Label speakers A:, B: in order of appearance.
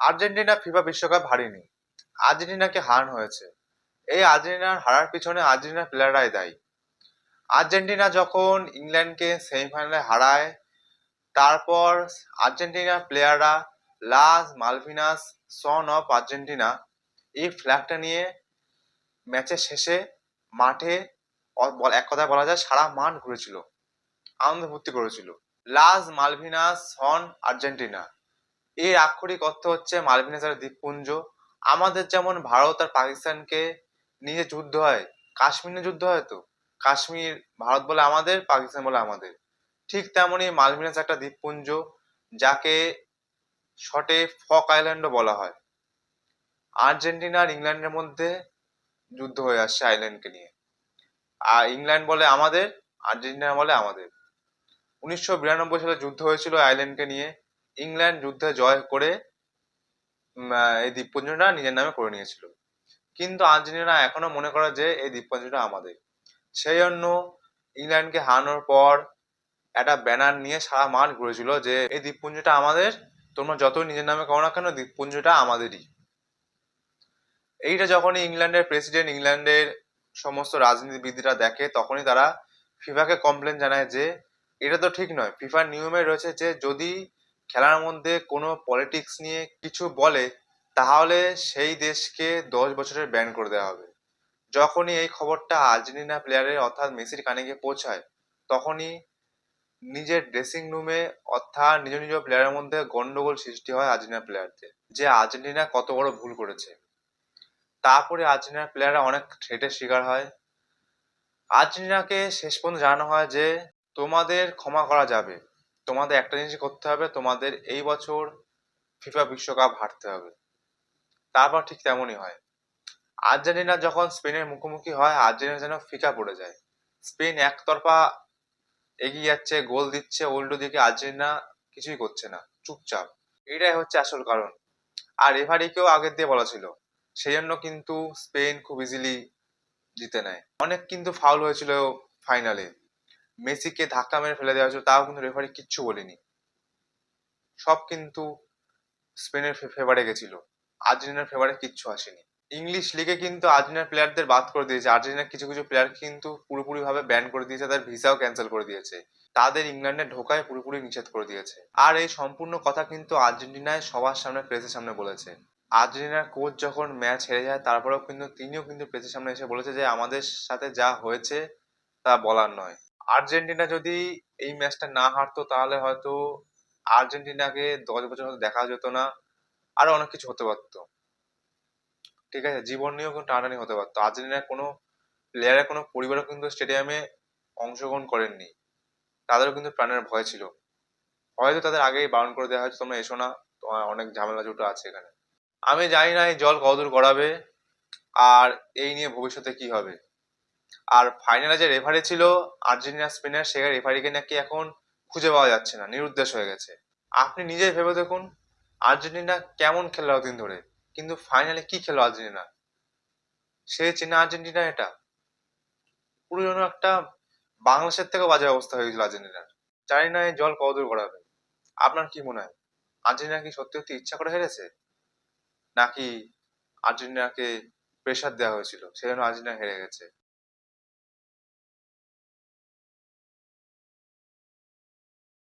A: Argentina FIFA বিশ্বকাপ হারেনি, আর্জেন্টিনাকে হারানো হয়েছে। এই আর্জেন্টিনার হারার পিছনে আর্জেন্টিনার প্লেয়াররাই দায়ী। আর্জেন্টিনা যখন ইংল্যান্ডকে সেমিফাইনালে হারায়, তারপর আর্জেন্টিনার প্লেয়াররা লাস মালভিনাস সন অফ আর্জেন্টিনা এই ফ্ল্যাগটা নিয়ে ম্যাচের শেষে মাঠে এক কথায় বলা যায় সারা মাঠ ঘুরেছিল, আনন্দ ফুর্তি করেছিল। লাস মালভিনাস সন আর্জেন্টিনা এর আক্ষরিক অর্থ হচ্ছে মালভিনাসের দ্বীপপুঞ্জ। আমাদের যেমন ভারত আর পাকিস্তানকে নিয়ে যুদ্ধ হয়, কাশ্মীর নিয়ে যুদ্ধ হয়, তো কাশ্মীর ভারত বলে আমাদের, পাকিস্তান বলে আমাদের, ঠিক তেমনই মালভিনাস একটা দ্বীপপুঞ্জ, যাকে শর্টে ফক আইল্যান্ডও বলা হয়। আর্জেন্টিনা আর ইংল্যান্ডের মধ্যে যুদ্ধ হয়ে আসছে আইল্যান্ডকে নিয়ে। আর ইংল্যান্ড বলে আমাদের, আর্জেন্টিনা বলে আমাদের। 1992 সালে যুদ্ধ হয়েছিল আইল্যান্ডকে নিয়ে। ইংল্যান্ড যুদ্ধে জয় করে এই দ্বীপপুঞ্জটা নিজের নামে করে নিয়েছিল। কিন্তু আর্জেন্টিনা এখনো মনে করে যে এই দ্বীপপুঞ্জটা আমাদের। সেই জন্য ইংল্যান্ডকে হারানোর পর একটা ব্যানার নিয়ে সারা মাঠ ঘুরেছিল যে এই দ্বীপপুঞ্জটা আমাদের, তোমরা যতই নিজের নামে করো না কেন, দ্বীপপুঞ্জটা আমাদেরই। এইটা যখনই ইংল্যান্ডের প্রেসিডেন্ট, ইংল্যান্ডের সমস্ত রাজনীতিবিদরা দেখে, তখনই তারা ফিফাকে কমপ্লেন জানায় যে এটা তো ঠিক নয়। ফিফার নিয়মে রয়েছে যে যদি খেলার মধ্যে কোনো পলিটিক্স নিয়ে কিছু বলে, তাহলে সেই দেশকে 10 বছরের ব্যান করে দেওয়া হবে। যখনই এই খবরটা আর্জেন্টিনা প্লেয়ারের অর্থাৎ মেসির কানে গিয়ে পৌঁছায়, তখনই নিজের ড্রেসিং রুমে অর্থাৎ নিজ নিজ প্লেয়ারের মধ্যে গন্ডগোল সৃষ্টি হয় আর্জেন্টিনা প্লেয়ারদের, যে আর্জেন্টিনা কত বড় ভুল করেছে। তারপরে আর্জেন্টিনার প্লেয়াররা অনেক থ্রেটের শিকার হয়। আর্জেন্টিনাকে শেষ পর্যন্ত জানানো হয় যে তোমাদের ক্ষমা করা যাবে, তোমাদের একটা জিনিস করতে হবে, তোমাদের এই বছর ফিফা বিশ্বকাপ হারতে হবে। তারপর ঠিক তেমনই হয়। আর্জেন্টিনা যখন স্পেনের মুখোমুখি হয়, আর্জেন্টিনা যেন ফিকা পড়ে যায়। স্পেন একতরফা এগিয়ে যাচ্ছে, গোল দিচ্ছে, উল্টো দিকে আর্জেন্টিনা কিছুই করছে না, চুপচাপ। এটাই হচ্ছে আসল কারণ। আর রেফারিকেও আগের দিয়ে বলা ছিল, সেই জন্য কিন্তু স্পেন খুব ইজিলি জিতে নেয়। অনেক কিন্তু ফাউল হয়েছিল ফাইনালে, মেসিকে ধাক্কা মেরে ফেলে দেওয়া হয়েছিল, তাও কিন্তু রেফারি কিচ্ছু বলেনি। সব কিন্তু স্পেনের ফেভারে গেছিল, আর্জেন্টিনার ফেভারে কিচ্ছু আসেনি। ইংলিশ লিগে কিন্তু আর্জেন্টিনার প্লেয়ারদের বাদ করে দিয়েছে। আর্জেন্টিনার কিছু কিছু প্লেয়ার কিন্তু পুরোপুরি ভাবে ব্যান করে দিয়েছে, তাদের ভিসাও ক্যান্সেল করে দিয়েছে, তাদের ইংল্যান্ডে ঢোকায় পুরোপুরি নিষেধ করে দিয়েছে। আর এই সম্পূর্ণ কথা কিন্তু আর্জেন্টিনায় সবার সামনে, প্রেসের সামনে বলেছে। আর্জেন্টিনার কোচ যখন ম্যাচ হেরে যায়, তারপরেও কিন্তু তিনিও কিন্তু প্রেসের সামনে এসে বলেছে যে আমাদের সাথে যা হয়েছে তা বলার নয়। আর্জেন্টিনা যদি এই ম্যাচটা না হারতো, তাহলে হয়তো আর্জেন্টিনাকে 10 বছর হয়তো দেখা যেত না, আরো অনেক কিছু হতে পারতো। ঠিক আছে, জীবন নিয়েও কিন্তু টানাটানি হতে পারতো। আর্জেন্টিনার কোনো প্লেয়ারের কোনো পরিবারও কিন্তু স্টেডিয়ামে অংশগ্রহণ করেননি, তাদেরও কিন্তু প্রাণের ভয় ছিল। হয়তো তাদের আগেই বারণ করে দেওয়া হয়েছে, তোমরা এসো না, তোমার অনেক ঝামেলা জুটো আছে এখানে। আমি জানি না এই জল কতদূর গড়াবে, আর এই নিয়ে ভবিষ্যতে কি হবে। আর ফাইনালে যে রেফারি ছিল আর্জেন্টিনা স্পেনের, সে রেফারিকে নাকি এখন খুঁজে পাওয়া যাচ্ছে না, নিরুদ্দেশ হয়ে গেছে। আপনি নিজেই ভেবে দেখুন, আর্জেন্টিনা কেমন খেললো এতদিন ধরে, কিন্তু ফাইনালে কি খেলো আর্জেন্টিনা? সে চেনা আর্জেন্টিনা এটা পুরো যেন একটা বাংলাদেশের থেকে বাজে অবস্থা হয়ে গেছিল আর্জেন্টিনার। জানি না এই জল কতদূর গড়াবে। আপনার কি মনে হয়, আর্জেন্টিনা কি সত্যি সত্যি ইচ্ছা করে হেরেছে, নাকি আর্জেন্টিনাকে প্রেসার দেওয়া হয়েছিল, সেই জন্য আর্জেন্টিনা হেরে গেছে?